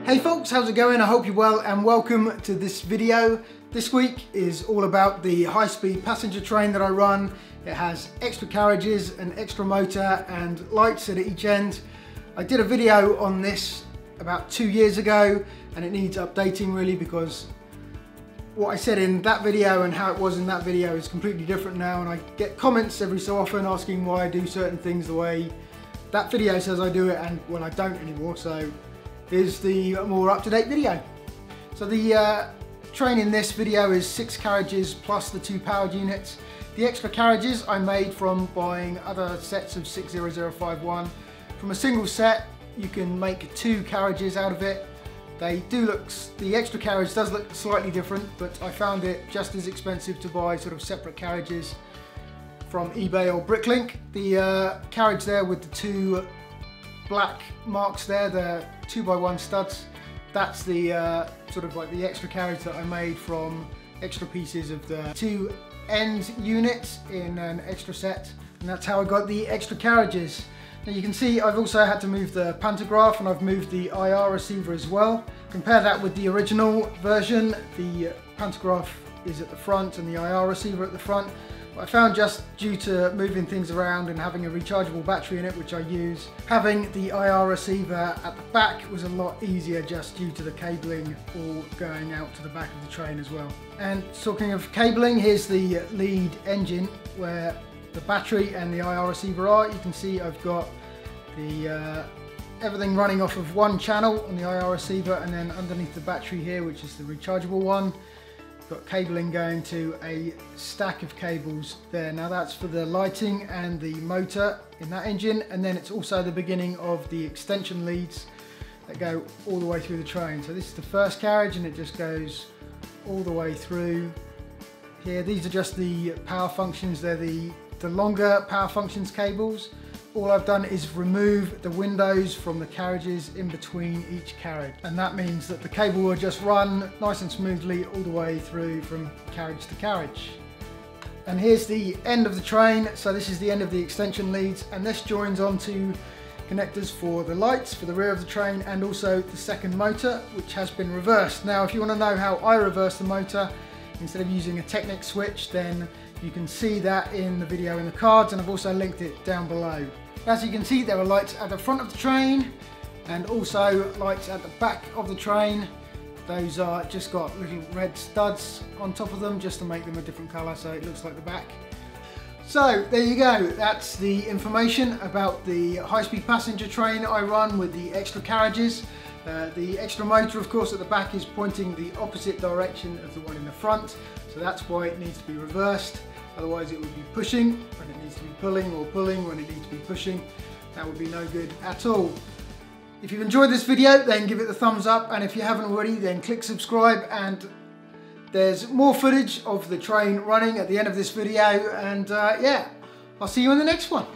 Hey folks, how's it going? I hope you're well and welcome to this video. This week is all about the high-speed passenger train that I run. It has extra carriages, an extra motor and lights at each end. I did a video on this about 2 years ago and it needs updating really because what I said in that video and how it was in that video is completely different now, and I get comments every so often asking why I do certain things the way that video says I do it and when I don't anymore. So here's the more up-to-date video. So the train in this video is 6 carriages plus the 2 powered units. The extra carriages I made from buying other sets of 60051. From a single set you can make 2 carriages out of it. They do look, the extra carriage does look slightly different, but I found it just as expensive to buy sort of separate carriages from eBay or Bricklink. The carriage there with the 2 black marks there, the 2x1 studs, that's the sort of like the extra carriage that I made from extra pieces of the 2 end units in an extra set, and that's how I got the extra carriages. Now you can see I've also had to move the pantograph and I've moved the IR receiver as well. Compare that with the original version, the pantograph is at the front and the IR receiver at the front. I found just due to moving things around and having a rechargeable battery in it, which I use, having the IR receiver at the back was a lot easier just due to the cabling all going out to the back of the train as well. And talking of cabling, here's the lead engine where the battery and the IR receiver are. You can see I've got the everything running off of one channel on the IR receiver, and then underneath the battery here, which is the rechargeable one, got cabling going to a stack of cables there. Now that's for the lighting and the motor in that engine, and then it's also the beginning of the extension leads that go all the way through the train. So this is the first carriage and it just goes all the way through here. These are just the power functions, they're the longer power functions cables. All I've done is remove the windows from the carriages in between each carriage, and that means that the cable will just run nice and smoothly all the way through from carriage to carriage. And here's the end of the train. So this is the end of the extension leads, and this joins onto connectors for the lights for the rear of the train and also the second motor, which has been reversed. Now if you want to know how I reverse the motor instead of using a Technic switch, then you can see that in the video in the cards, and I've also linked it down below. As you can see, there are lights at the front of the train and also lights at the back of the train. Those are just got little red studs on top of them just to make them a different colour so it looks like the back. So there you go, that's the information about the high-speed passenger train I run with the extra carriages. The extra motor, of course, at the back is pointing the opposite direction of the one in the front, so that's why it needs to be reversed. Otherwise it would be pushing when it needs to be pulling, or pulling when it needs to be pushing. That would be no good at all. If you've enjoyed this video, then give it the thumbs up, and if you haven't already, then click subscribe. And there's more footage of the train running at the end of this video, and yeah, I'll see you in the next one.